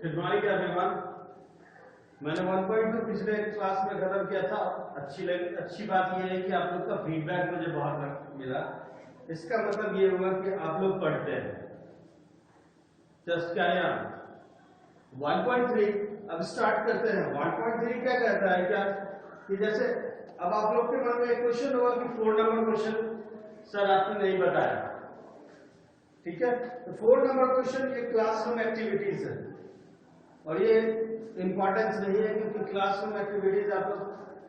Good morning everyone. मैंने 1.2 पिछले class में खत्म किया था। अच्छी बात यह है कि आप लोग का फीडबैक मुझे बहुत मिला। इसका मतलब ये हुआ कि आप लोग पढ़ते हैं। जस्ट क्या यार 1.3 अब स्टार्ट करते हैं। 1.3 क्या कहता है क्या कि जैसे अब आप लोग के मन में एक क्वेश्चन होगा कि 4 नंबर क्वेश्चन सर आपने नहीं बताया, ठीक है। तो 4 नंबर क्वेश्चन ये क्लासरूम एक्टिविटीज है और ये इंपॉर्टेंस नहीं है क्योंकि क्लासरूम एक्टिविटीज आप लोग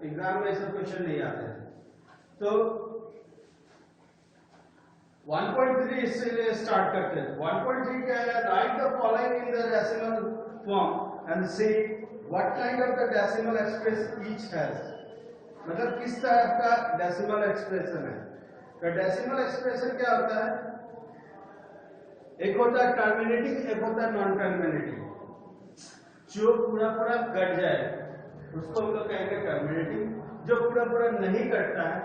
एग्जाम में ऐसे क्वेश्चन नहीं आते हैं। तो 1.3 इससे स्टार्ट करते हैं। 1.3 क्या है? Right the following in the decimal form and see what kind of the decimal express each has. मतलब किस तरह का डेसिमल एक्सप्रेशन है। तो डेसिमल एक्सप्रेशन क्या होता है? एक होता है टर्मिनेटिंग, एक होता है नॉन टर्मिनेटिंग। जो पूरा पूरा कट जाए उसको हम लोग कहेंगे टर्मिनेटिंग। जो पूरा पूरा नहीं कटता है,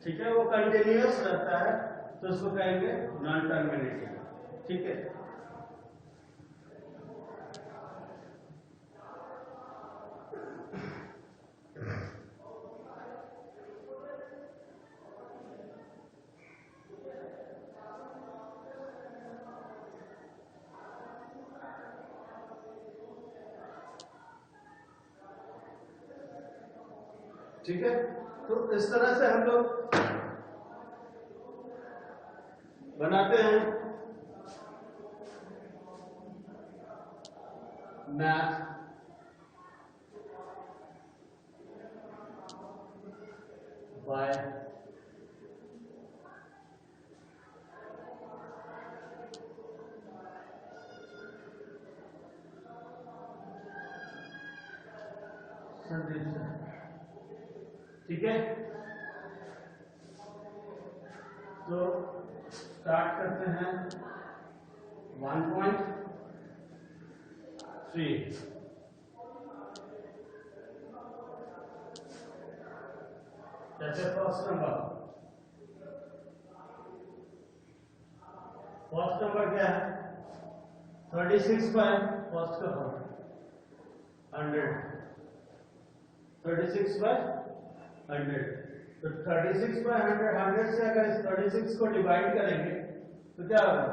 ठीक है, वो कंटिन्यूअस रहता है, तो उसको कहेंगे नॉन टर्मिनेटिंग, ठीक है। ठीक है, तो इस तरह से हम लोग बनाते हैं मैथ बाय संदीप सर, ठीक है। तो स्टार्ट करते हैं 1.3। जैसे फर्स्ट नंबर क्या है? 36 बाय फर्स्ट का 100, 36 बाय 100। तो 36 बाय 100, 100 से अगर इस 36 को डिवाइड करेंगे तो क्या होगा?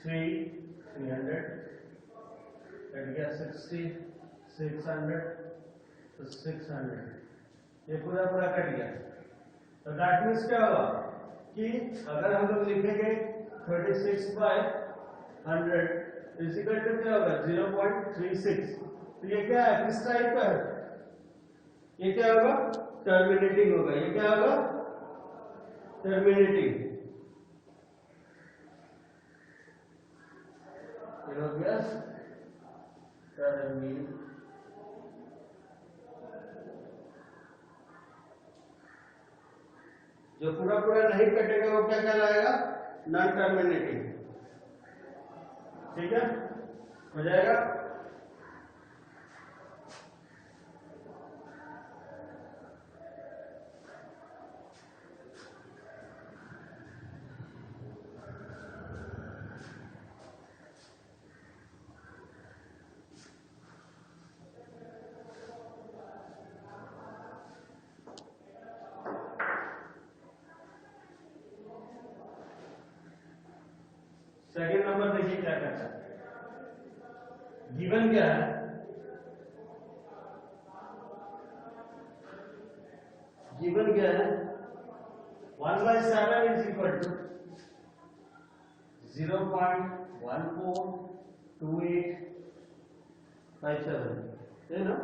0.300 कट गया 60, 600 तो 600, ये पूरा पूरा कट गया। तो दैट मीन्स क्या होगा कि अगर हम लोग लिखेंगे 36 बाय 100 इक्वल टू क्या होगा? 0.36। तो ये क्या है? किस टाइप का है? ये क्या होगा? टर्मिनेटिंग होगा। ये क्या होगा? टर्मिनेटिंग। ये हो गया टर्मिनेटिंग। जो पूरा पूरा नहीं कटेगा वो क्या कहलाएगा? नॉन टर्मिनेटिंग, ठीक है, हो जाएगा। सेकेंड नंबर देखिए क्या करता है। गिवन क्या है? गिवन क्या है? 1/7 इज इक्वल टू 0.142857, है ना?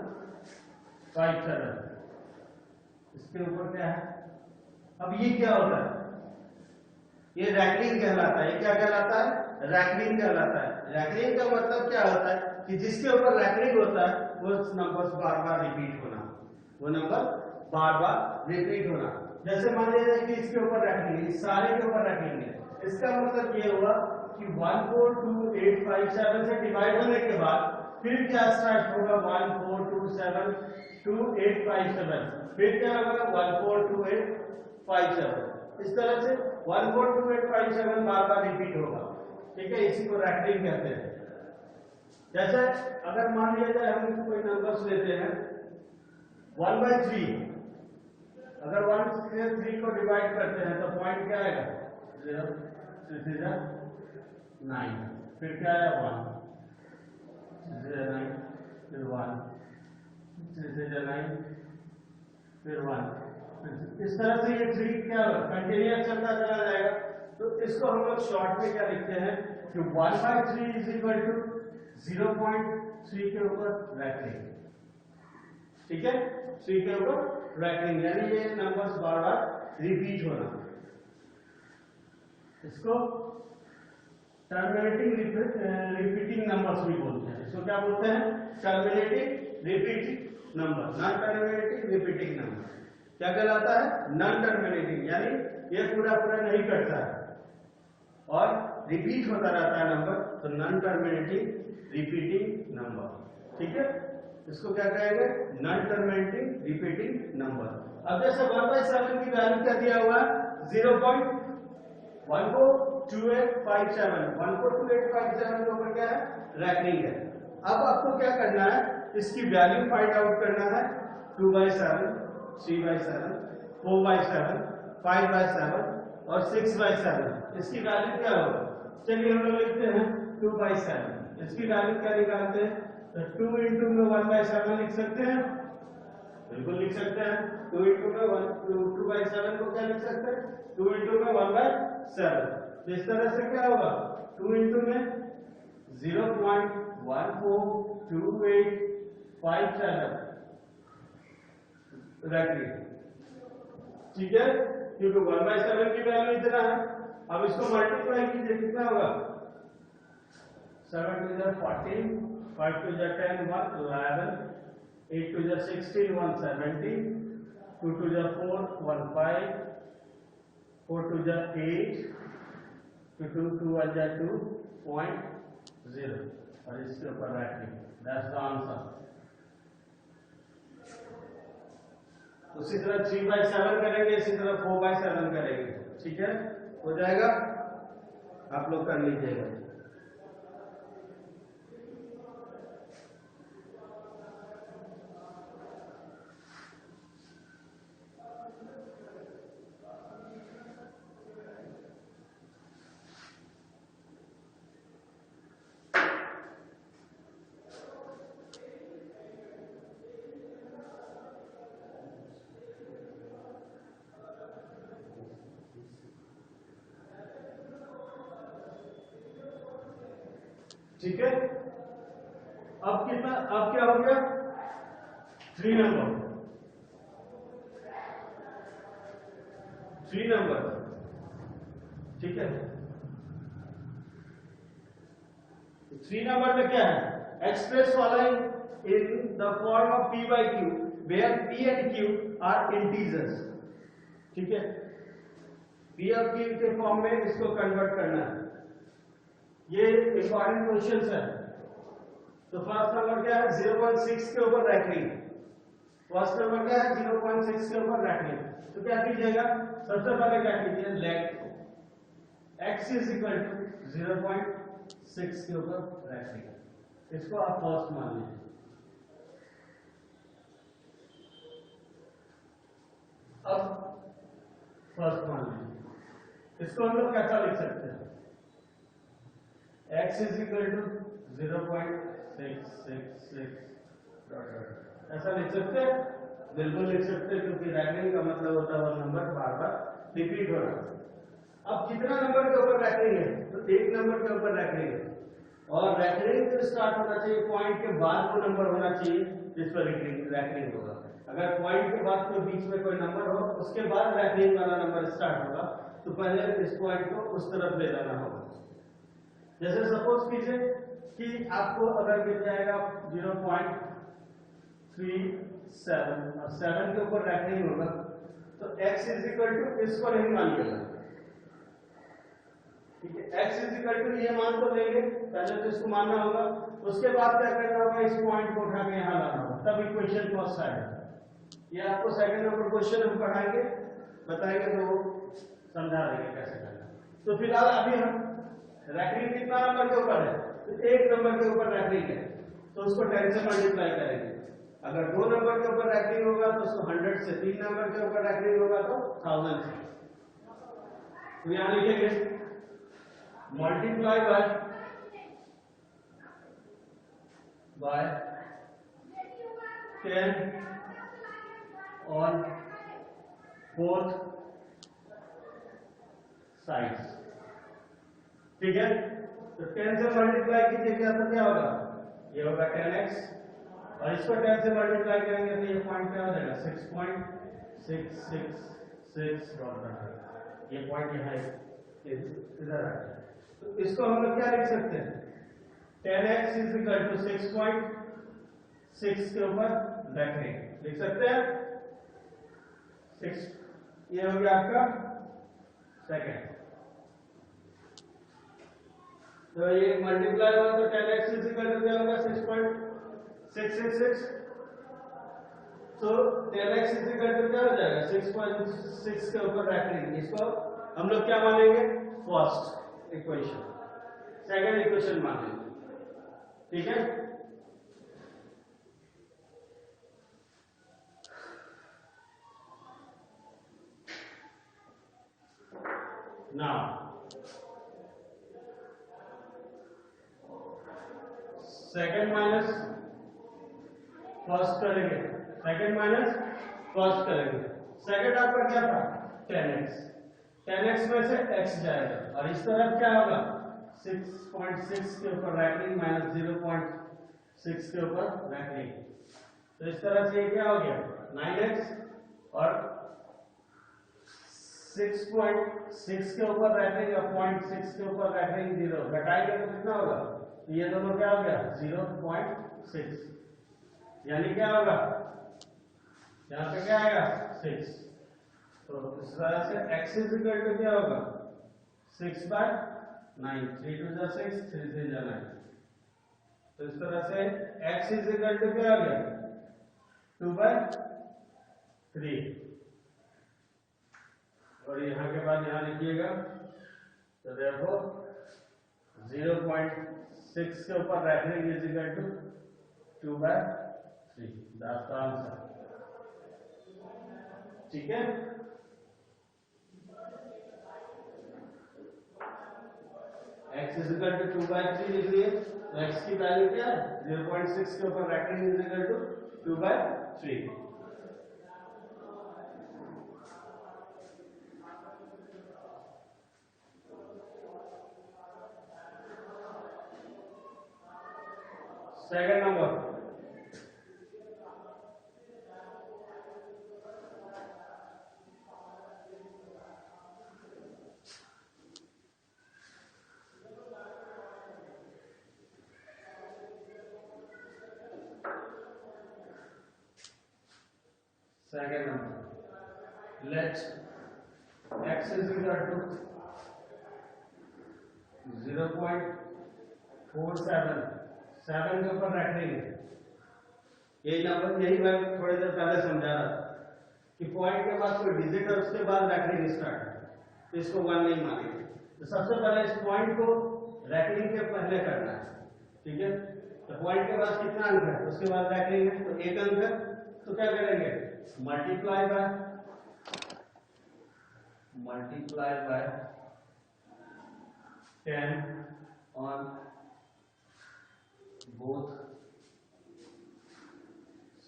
57। इसके ऊपर क्या है? अब ये क्या होता है? ये रैंकलिंग कहलाता है। ये क्या कहलाता है? रैंकलिंग कहलाता है। रैंकलिंग का मतलब क्या होता है कि जिसके ऊपर रैंकलिंग होता है वो नंबर्स बार बार रिपीट होना, वो नंबर बार बार रिपीट होना। जैसे मान लीजिए कि इसके ऊपर रैंकलिंग, इस सारे के ऊपर रैंकलिंग है। इसका मतलब ये हुआ कि 142857 से डिवाइड होने के बाद फिर क्या स्टार्ट होगा? 14272857, फिर क्या होगा? 142857। इस तरह से 142857 बार बार रिपीट होगा, ठीक है। इसी को रैंकलिंग कहते हैं। जैसे अगर मान लिया जाए हम कोई नंबर्स लेते हैं 1/3, अगर 1 से 3 को डिवाइड करते हैं तो पॉइंट क्या आएगा 0, 9, फिर क्या आया 1, 9, फिर 1, 9, फिर 1। इस तरह से ये 3 क्या कंटिन्यूअस चलता चला जाएगा। तो इसको हम लोग शॉर्ट में क्या लिखते हैं कि 1/3 इज इक्वल टू 0.3 के ऊपर रैकरिंग। ठीक है, 3 के ऊपर रैकरिंग, यानी ये नंबर्स बार बार रिपीट होना। इसको टर्मिनेटिंग रिपीटिंग नंबर्स भी बोलते हैं। इसको क्या बोलते हैं? Terminating repeating number, non terminating repeating number. क्या कहलाता है? नॉन टर्मिनेटिंग, यानी ये पूरा पूरा नहीं कटता है और रिपीट होता रहता है नंबर, तो नॉन टर्मिनेटिंग रिपीटिंग नंबर। ठीक है, इसको क्या कहेंगे? Non terminating repeating number. अब जैसे 1/7 की वैल्यू क्या दिया हुआ है? 0.142857, 142,857 के ऊपर क्या है? रैकरिंग है। अब आपको क्या करना है? इसकी वैल्यू फाइंड आउट करना है। 2/7, 3/7, 4/7, 5/7 और 6/7। इसकी वैल्यू क्या होगा? चलिए हम लोग लिखते हैं 2/7। इसकी वैल्यू क्या निकालते हैं? तो 2 इंटू में 1/7 लिख सकते हैं, बिल्कुल लिख सकते हैं। 2 इंटू में 2/7 को क्या लिख सकते हैं? 2 इंटू में 1/7। तो इस तरह से क्या होगा? 2 इंटू में 0.142857 रैकरिंग। ठीक है, क्योंकि 1/7 की वैल्यू इतना है। अब इसको मल्टीप्लाई कीजिए, कितना होगा? 7 to the 14, 5 to the 10, 1 11, 8 to the 16, 170, 2 to the 4, 15, 4 to the 8, 2 to the 2.0 और इसके ऊपर रैकरिंग। That's the answer. उसी तरह 3/7 करेंगे, इसी तरह 4/7 करेंगे। ठीक है, हो जाएगा, आप लोग कर लीजिएगा। ठीक है, अब कितना, अब क्या हो गया? 3 नंबर, 3 नंबर। ठीक है, 3 नंबर में क्या है? Express following in the form of p/q where p and q are integers. ठीक है, p और q के फॉर्म में इसको कन्वर्ट करना है। ये इंपॉर्टेंट क्वेश्चंस है। तो फर्स्ट नंबर क्या है? 0.6 के ऊपर रैकरिंग। फर्स्ट नंबर क्या है? 0.6 के ऊपर रैकरिंग। तो क्या कीजिएगा? सबसे पहले क्या कीजिए? Let x is equal to 0.6 के ऊपर रैकरिंग। इसको आप फर्स्ट मान लीजिए। अब फर्स्ट मान लीजिए, इसको हम लोग कैसा लिख सकते हैं? x इज इक्वल टू 0.666 ऐसा लिख सकते हैं, बिल्कुल लिख सकते हैं, क्योंकि रैकरिंग का मतलब होता है वो नंबर बार बार रिपीट हो रहा है। अब कितना नंबर के ऊपर रैकरिंग है? तो 1 नंबर के ऊपर रैकरिंग है, और रैकरिंग जो स्टार्ट होना चाहिए पॉइंट के बाद वो नंबर होना चाहिए जिस पर रैकरिंग होगा। अगर पॉइंट के बाद कोई बीच में कोई नंबर हो, उसके बाद रैकरिंग वाला नंबर स्टार्ट होगा, तो पहले इस पॉइंट को उस तरफ ले जाना होगा। जैसे सपोज कीजिए कि आपको अगर मिल जाएगा 0.37 और 7 के ऊपर रैकरिंग होगा, तो x इज इक्वल टू, इसको नहीं मानिएगा। ठीक है, x इज इक्वल टू ये मान तो लेंगे, पहले तो इसको मानना होगा, उसके बाद क्या करना होगा? इस पॉइंट को उठा के यहां लाना होगा, तब इक्वेशन फर्स्ट आएगा। ये आपको सेकंड नंबर क्वेश्चन हम पढ़ाएंगे, बताएंगे तो वो समझा देंगे कैसे करना। तो फिलहाल अभी हम रैखलिक कितना नंबर के ऊपर है? तो एक नंबर के ऊपर रैखलिक है, तो उसको 10 से मल्टीप्लाई करेंगे। अगर 2 नंबर के ऊपर रैखलिक होगा तो उसको 100 से, 3 नंबर के ऊपर रैखलिक होगा तो 1000 से। तो यहां लिखेंगे multiply by 10 on fourth sides. ठीक है, तो 10 से मल्टीप्लाई कीजिएगा तो क्या होगा? ये होगा 10x, और इसको 10 से मल्टीप्लाई करेंगे तो ये पॉइंट क्या हो जाएगा? 6.666 डॉट। ये पॉइंट यहाँ इधर आ गया। तो इसको हम लोग क्या लिख सकते हैं? 10x इज इक्वल टू 6.6 के ऊपर रैखलिक लिख सकते हैं। 6 ये हो गया आपका सेकेंड। तो ये मल्टीप्लाई हुआ तो 10x इज इक्वल टू क्या होगा? 6.666। तो 10x इज इक्वल टू क्या हो जाएगा? 6.6 के ऊपर रैखलिक। इसको हम लोग क्या मानेंगे? फर्स्ट इक्वेशन, सेकंड इक्वेशन मानेंगे। ठीक है, नाउ सेकंड माइनस फर्स्ट करेंगे, सेकंड माइनस फर्स्ट करेंगे। सेकंड आपका क्या था? 10x। 10x में से x जाएगा और इस तरफ क्या होगा? 6.6 के ऊपर रैखलिक माइनस 0.6 के ऊपर रैखलिक। तो इस तरह से ये क्या हो गया? 9x और 6.6 के ऊपर रैखलिक और 0.6 के ऊपर रैखलिक 0 घटाएंगे तो कितना होगा? ये दोनों क्या हो गया? 0.6, यानी क्या होगा? यहाँ पे क्या आएगा? 6। तो इस तरह से x इज इक्वल टू क्या होगा? 6/9। 3 2 जा 6, 3 3 जा 9। तो इस तरह से x इज इक्वल टू क्या हो गया? 2/3। और यहाँ के बाद यहाँ लिखिएगा, तो देखो 0.6 के ऊपर रैखलिक is equal to 2/3। That's the answer. ठीक है, x इज इक्वल टू 2/3 लिख लिए। तो x की वैल्यू क्या है? 0.6 के ऊपर रैखलिक is equal to 2/3। Second number, let x is equal to 0.47 7 के ऊपर रैखलिक है। यही नंबर, यही मैं थोड़ी देर पहले समझा रहा था कि पॉइंट के बाद कोई डिजिट और उसके बाद रैखलिक स्टार्ट है, तो इसको 1 नहीं मानेंगे। तो सबसे पहले इस पॉइंट को रैखलिक के पहले करना है। ठीक है, तो पॉइंट के बाद कितना अंक है? उसके बाद रैखलिक है, तो एक अंक है, तो क्या करेंगे? Multiply by 10 on both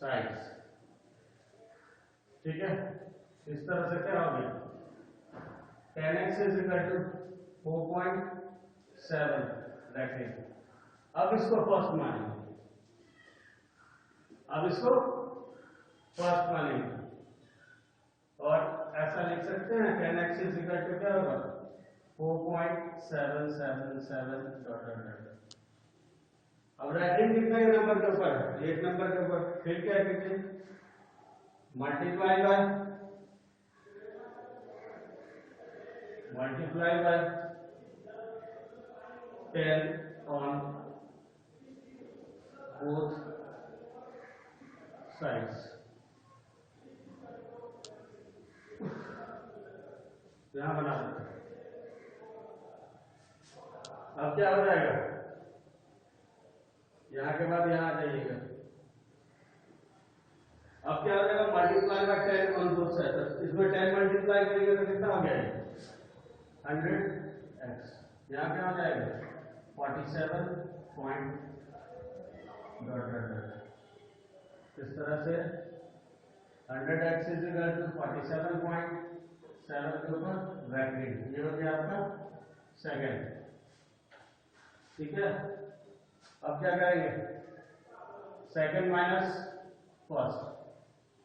sides। ठीक है, इस तरह से क्या हो गया? 10x is equal to 4.7 रैखलिक। अब इसको फर्स्ट मानेंगे, और ऐसा लिख सकते हैं 10x इज इक्वल टू क्या होगा? 4.777 डॉट डॉट डॉट। अब रैखलिक कितने नंबर के ऊपर है? 8 नंबर के ऊपर। फिर क्या कीजिए? Multiply by 10 on both sides। यहां बना देते हैं अब क्या हो जाएगा, यहाँ के बाद यहाँ आ जाइएगा। अब क्या हो जाएगा, multiply by 10 on both side. इसमें 10 मल्टीप्लाई करेंगे तो कितना हो गया, 100x। यहाँ क्या हो जाएगा, 47 पॉइंट डॉट डॉट डॉट। इस तरह से 100x इज इक्वल टू 47.7 के ऊपर ब्रैकेट। ये हो गया आपका सेकंड। ठीक है, अब क्या करेंगे, सेकंड माइनस फर्स्ट।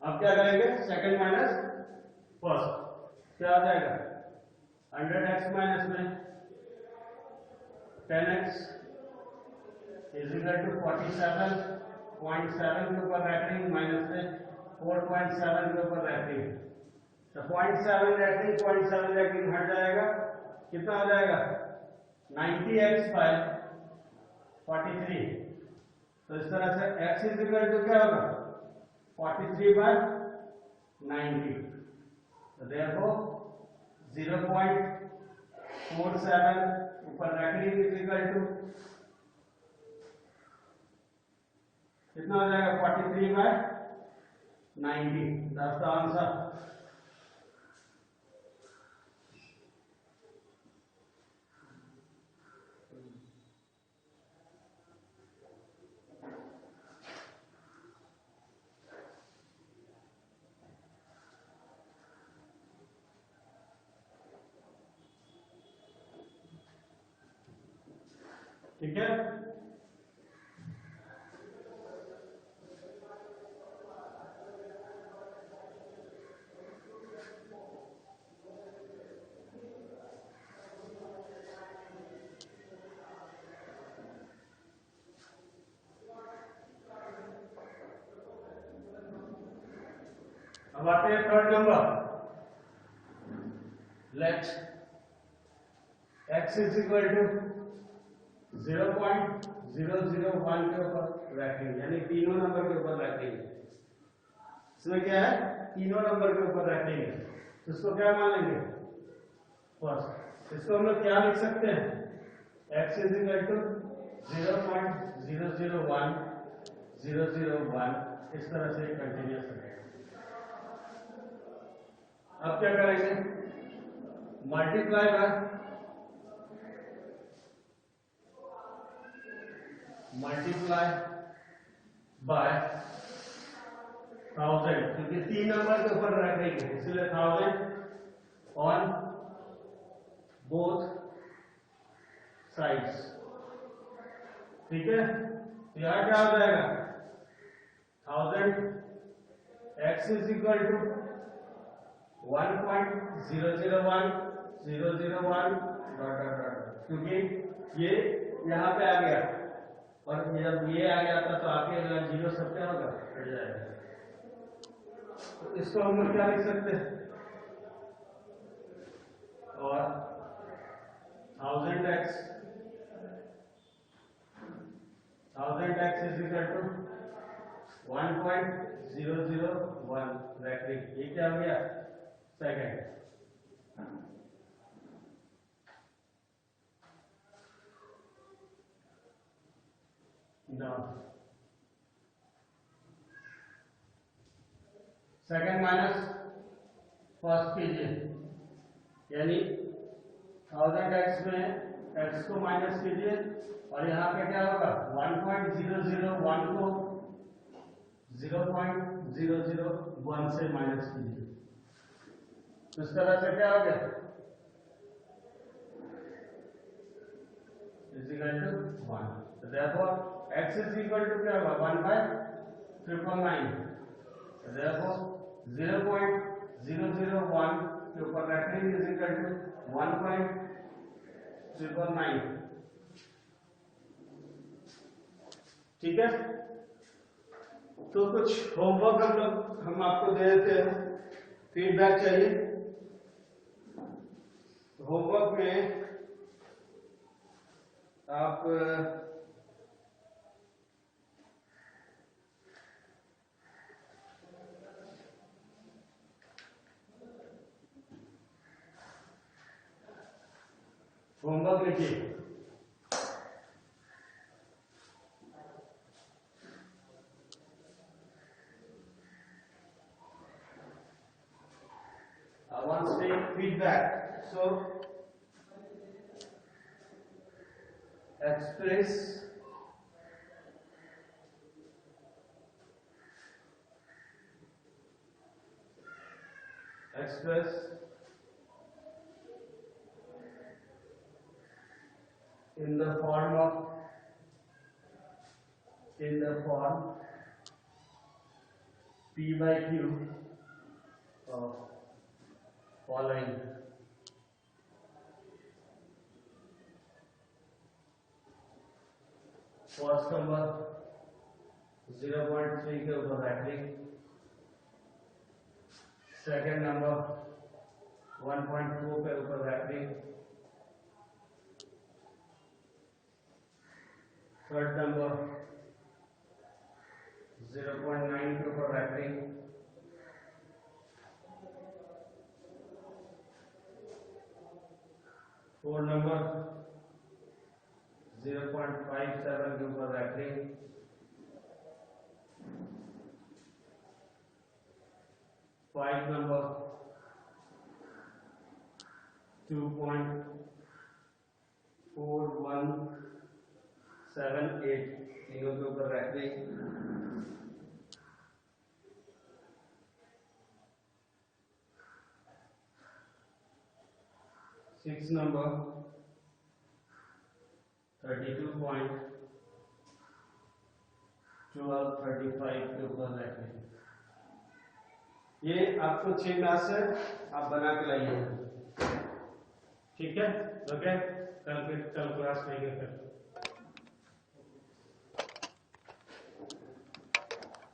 अब क्या करेंगे, सेकंड माइनस फर्स्ट। क्या आ जाएगा, 100x माइनस में 10x इज इक्वल टू 47.7 के ऊपर रैटिंग माइनस में 4.7 के ऊपर रैटिंग। तो 0.7 रैटिंग 0.7 रैटिंग हट जाएगा, कितना हो जाएगा, 90x बाय 43। तो इस तरह से x इज इक्वल टू क्या होगा, 43 बाय 90। तो therefore 0.47 ऊपर रैटिंग इज इक्वल टू कितना हो जाएगा, 43 बाय 90। That's the answer. ठीक है, अब आते हैं third number. Let x is equal to 0.001 के ऊपर रखेंगे, यानी तीनों नंबर के ऊपर रखेंगे। इसमें क्या है, तीनों नंबर के ऊपर रखेंगे, तो इसको क्या मान लेंगे, फर्स्ट। इसको हम लोग क्या लिख सकते हैं, x इज इक्वल टू 0.001 इस तरह से कंटिन्यूस रहेगा। अब क्या करेंगे, मल्टीप्लाई बाय 1000, क्योंकि तीन नंबर के ऊपर रखेंगे इसलिए 1000 ऑन बोथ साइड्स। ठीक है, तो यहां क्या हो जाएगा, 1000 x is equal to 1.001001 dot dot dot, क्योंकि ये यहाँ पे आ गया और जब ये आ गया था तो आगे जीरो सब क्या होगा, हट जाएगा। तो इसको हम लोग क्या लिख सकते हैं, और 1000x is equal to 1.001 bracket. ये क्या हो गया, सेकंड। सेकंड माइनस फर्स्ट कीजिए, यानी 1000x में x को माइनस कीजिए और यहाँ पे क्या होगा, 1.001 को 0.001 से माइनस कीजिए। तो इस तरह से क्या हो गया, इज इक्वल टू 1। तो therefore x is equal to क्या होगा, 1/999। therefore 0.001 के ऊपर रखेंगे इज इक्वल टू 1.999। ठीक है, तो कुछ होमवर्क हम आपको दे देते हैं, फीडबैक चाहिए। होमवर्क में आप होमवर्क लिखिए feedback. So express in the form P by Q of following. First number 0.3 के ऊपर रैखलिंग, सेकेंड नंबर 1.4 के ऊपर रैखलिंग, थर्ड नंबर 0.9 के ऊपर रैखलिंग, फोर्थ नंबर 0.57 के ऊपर रैखलिंग, फाइव नंबर 2.4178 तीनों के ऊपर रैखलिंग, सिक्स नंबर 32.1235 के ऊपर रैखलिंग। ये आपको 6 क्लास है, आप बना के लाइए। ठीक है, ओके, कल क्लास लेंगे फिर।